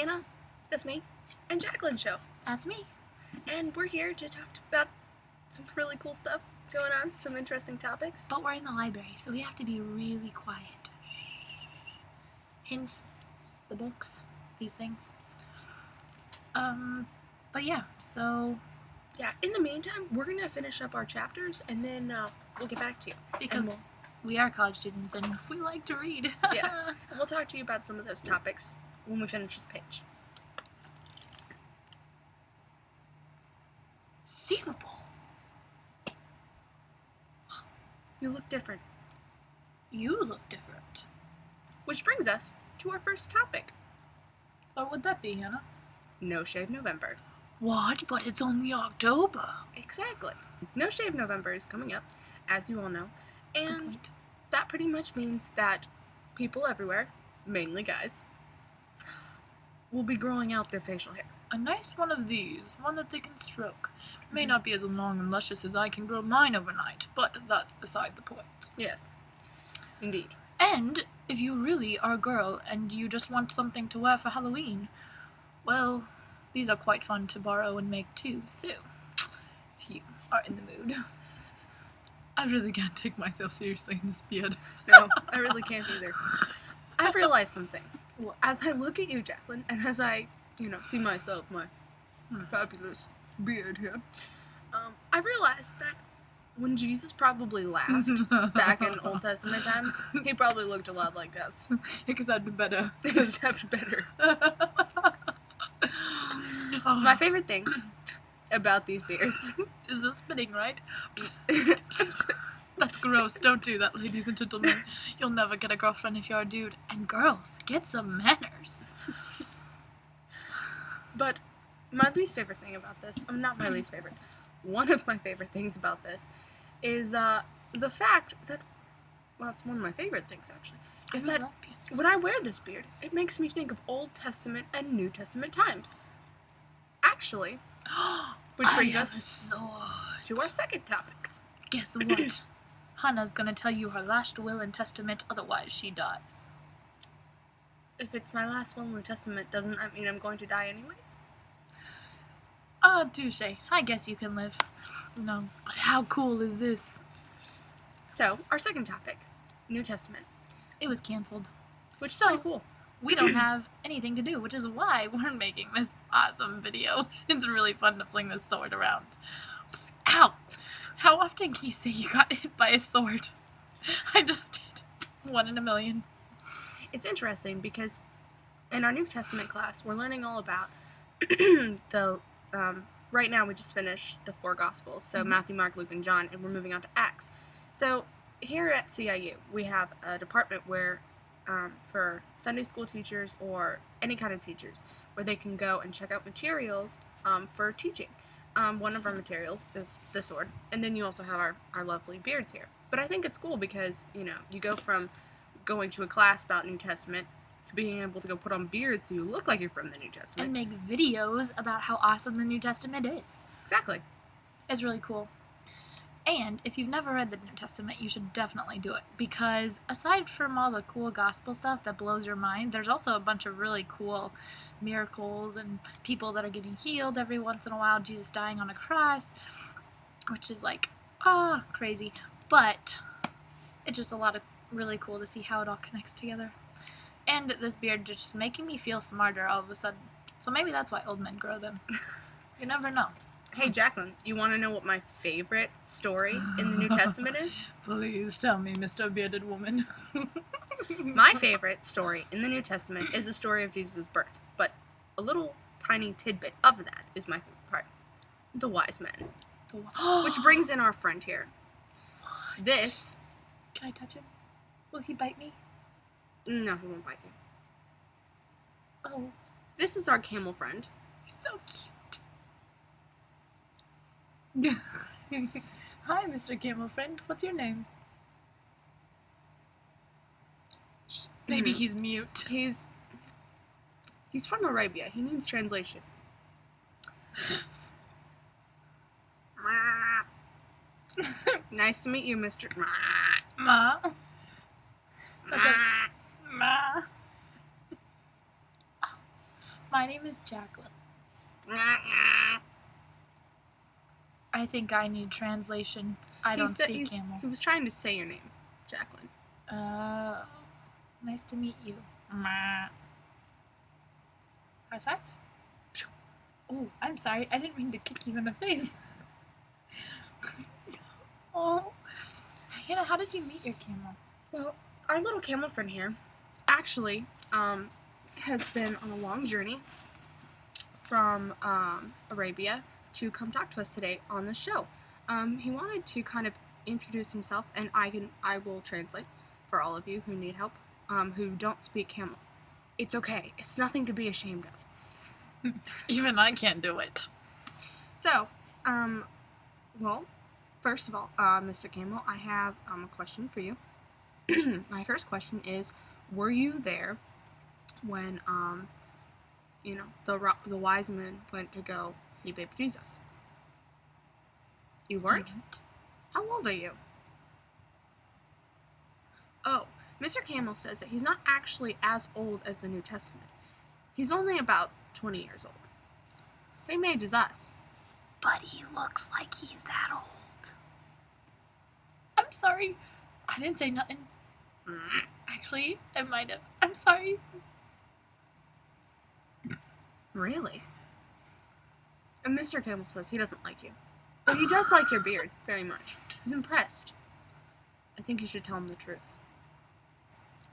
Hannah, that's me, and Jacqueline show. That's me. And we're here to talk about some really cool stuff going on, some interesting topics. But we're in the library, so we have to be really quiet. Hence, the books, these things. But yeah, so... Yeah, in the meantime, we're going to finish up our chapters, and then we'll get back to you. Because we are college students, and we like to read. Yeah, and we'll talk to you about some of those topics when we finish this page. Sealable. You look different. You look different. Which brings us to our first topic. What would that be, Hannah? No Shave November. What? But it's only October. Exactly. No Shave November is coming up, as you all know, and that pretty much means that people everywhere, mainly guys, will be growing out their facial hair. A nice one of these, one that they can stroke. May not be as long and luscious as I can grow mine overnight, but that's beside the point. Yes, indeed. And if you really are a girl and you just want something to wear for Halloween, well, these are quite fun to borrow and make too, so if you are in the mood. I really can't take myself seriously in this beard. No, I really can't either. I've realized something. Well, as I look at you, Jacqueline, and as I, see myself, my fabulous beard here, I realized that when Jesus probably laughed back in Old Testament times, he probably looked a lot like us. Except better. Except better. My favorite thing about these beards... Is this fitting, right? That's gross. Don't do that, ladies and gentlemen. You'll never get a girlfriend if you're a dude. And girls, get some manners. But my least favorite thing about this, not my least favorite, one of my favorite things about this is the fact that, well, it's one of my favorite things actually, is that when I wear this beard, it makes me think of Old Testament and New Testament times. Actually, which brings us to our second topic. Guess what? Hannah's gonna tell you her last will and testament, otherwise she dies. If it's my last will in the testament, doesn't that mean I'm going to die anyways? Touche. I guess you can live. No, but how cool is this? So, our second topic, New Testament. It was canceled. Which is pretty cool. We don't have anything to do, which is why we're making this awesome video. It's really fun to fling this sword around. Ow! How often can you say you got hit by a sword? I just did. 1 in a million. It's interesting because in our New Testament class, we're learning all about right now we just finished the 4 Gospels, so Matthew, Mark, Luke, and John, and we're moving on to Acts. So here at CIU, we have a department where for Sunday school teachers or any kind of teachers, where they can go and check out materials for teaching. One of our materials is the sword, and then you also have our lovely beards here. But I think it's cool because, you go from going to a class about New Testament to being able to go put on beards so you look like you're from the New Testament. And make videos about how awesome the New Testament is. Exactly. It's really cool. And if you've never read the New Testament, you should definitely do it. Because aside from all the cool gospel stuff that blows your mind, there's also a bunch of really cool miracles and people that are getting healed every once in a while. Jesus dying on a cross, which is like, crazy. But it's just a lot of really cool to see how it all connects together. And this beard just making me feel smarter all of a sudden. So maybe that's why old men grow them. You never know. Hey, Jacqueline, you want to know what my favorite story in the New Testament is? Please tell me, Mr. Bearded Woman. My favorite story in the New Testament is the story of Jesus' birth, but a little tiny tidbit of that is my favorite part. The wise men. Which brings in our friend here. What? This... Can I touch him? Will he bite me? No, he won't bite you. Oh. This is our camel friend. He's so cute. Hi, Mr. Camel Friend. What's your name? Maybe he's mute. He's from Arabia. He needs translation. Nice to meet you, Mr. Ma. Ma. My name is Jacqueline. I think I need translation. I don't speak camel. He was trying to say your name, Jacqueline. Nice to meet you. High five? Oh, I'm sorry. I didn't mean to kick you in the face. Oh. Hannah, how did you meet your camel? Well, our little camel friend here actually has been on a long journey from Arabia to come talk to us today on the show. He wanted to kind of introduce himself, and I will translate for all of you who need help, who don't speak camel. It's okay. It's nothing to be ashamed of. Even I can't do it. So, well, first of all, Mr. Camel, I have a question for you. My first question is, were you there when, the wise men went to go see baby Jesus? You weren't? How old are you? Oh, Mr. Camel says that he's not actually as old as the New Testament. He's only about 20 years old. Same age as us. But he looks like he's that old. I'm sorry. I didn't say nothing. Actually, I might have. I'm sorry. Really? And Mr. Camel says he doesn't like you. But he does like your beard very much. He's impressed. I think you should tell him the truth.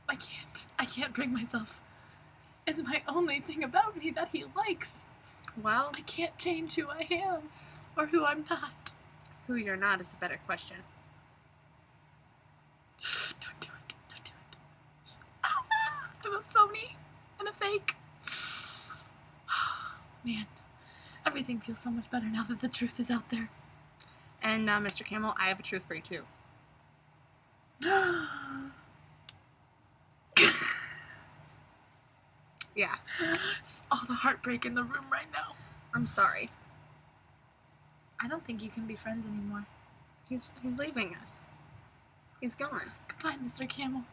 I can't. I can't bring myself. It's my only thing about me that he likes. Well, I can't change who I am or who I'm not. Who you're not is a better question. Don't do it. Don't do it. I'm a phony and a fake. Man, everything feels so much better now that the truth is out there. And Mr. Camel, I have a truth for you too. Yeah. It's all the heartbreak in the room right now. I'm sorry. I don't think you can be friends anymore. He's leaving us. He's gone. Goodbye, Mr. Camel.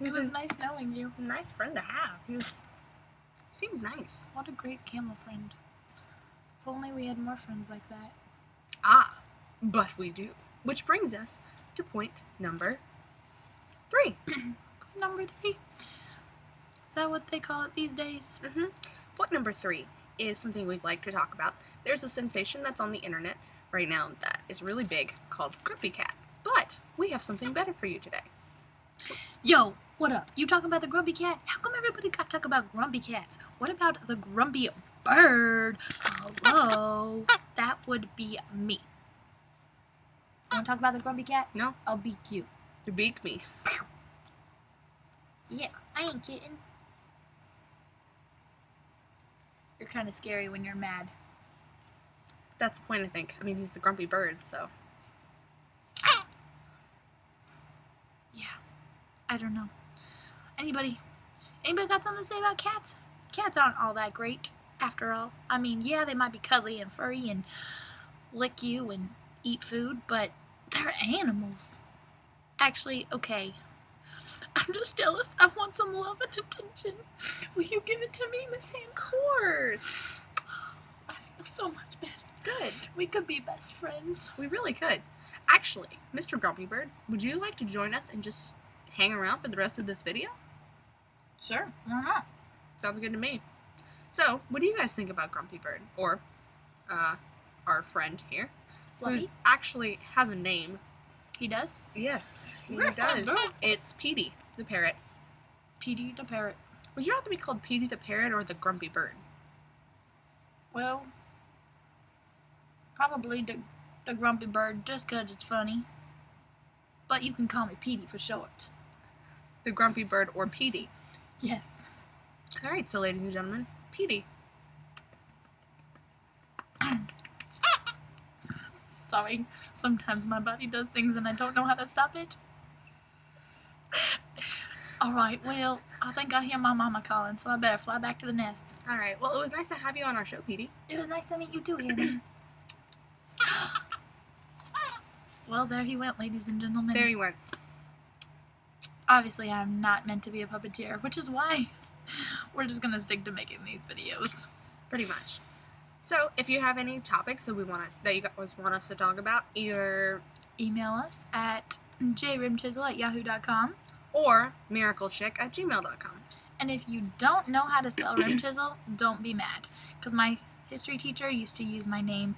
It was nice knowing you. He's a nice friend to have. He seemed nice. What a great camel friend. If only we had more friends like that. Ah, but we do. Which brings us to point number 3. Number 3? Is that what they call it these days? Mm-hmm. Point number 3 is something we'd like to talk about. There's a sensation that's on the internet right now that is really big called Grumpy Cat. But we have something better for you today. Yo, what up? You talking about the Grumpy Cat? How come everybody got to talk about Grumpy Cats? What about the Grumpy Bird? Hello? That would be me. Want to talk about the Grumpy Cat? No. I'll beak you. You beak me. Yeah, I ain't kidding. You're kind of scary when you're mad. That's the point, I think. I mean, he's a grumpy bird, so. Yeah. I don't know. Anybody got something to say about cats? Cats aren't all that great, after all. I mean, yeah, they might be cuddly and furry and lick you and eat food, but they're animals. Actually, okay. I'm just jealous. I want some love and attention. Will you give it to me, Miss Hannah? Of course. I feel so much better. Good. We could be best friends. We really could. Actually, Mr. Grumpy Bird, would you like to join us and just hang around for the rest of this video? Sure. Why not? Sounds good to me. So, what do you guys think about Grumpy Bird? Or, our friend here, Fluffy? who actually has a name. He does? Yes, he Yes, I does. do. It's Petey the parrot. Petey the parrot. Would you rather be called Petey the parrot or the Grumpy Bird? Well, probably the Grumpy Bird, just 'cause it's funny. But you can call me Petey for short. The Grumpy Bird or Petey? Yes. Alright, so ladies and gentlemen, Petey. Sorry, sometimes my body does things and I don't know how to stop it. Alright, well, I think I hear my mama calling, so I better fly back to the nest. Alright, well, it was nice to have you on our show, Petey. It was nice to meet you too, Hannah. Well, there he went, ladies and gentlemen. There you went. Obviously, I'm not meant to be a puppeteer, which is why we're just gonna stick to making these videos. Pretty much. So, if you have any topics that you guys want us to talk about, either email us at jrimchisel@yahoo.com. or miraclechick@gmail.com. And if you don't know how to spell rim chisel, don't be mad. Because my history teacher used to use my name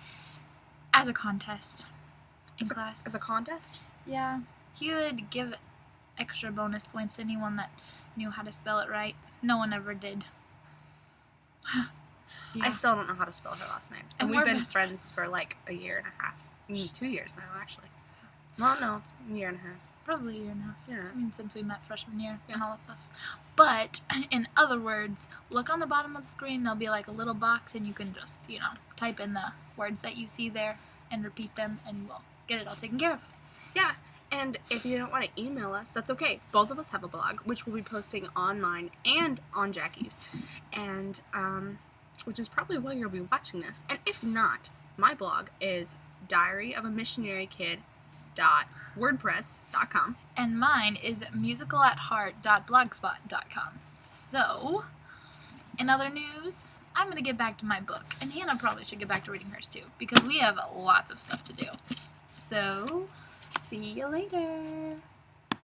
as a contest in class. As a contest? Yeah. He would give extra bonus points to anyone that knew how to spell it right. No one ever did. Yeah. I still don't know how to spell her last name. And we've been friends for like a year and a half. 2 years now, actually. Well, no, it's a year and a half. Probably a year and a half. Yeah. I mean, since we met freshman year and all that stuff. But, in other words, look on the bottom of the screen. There'll be like a little box, and you can just, type in the words that you see there and repeat them, and we'll get it all taken care of. Yeah. And if you don't want to email us, that's okay. Both of us have a blog, which we'll be posting on mine and on Jackie's. And, which is probably why you'll be watching this. And if not, my blog is diaryofamissionaryKid.wordpress.com. And mine is musicalatheart.blogspot.com. So, in other news, I'm going to get back to my book. And Hannah probably should get back to reading hers too, because we have lots of stuff to do. So, see you later.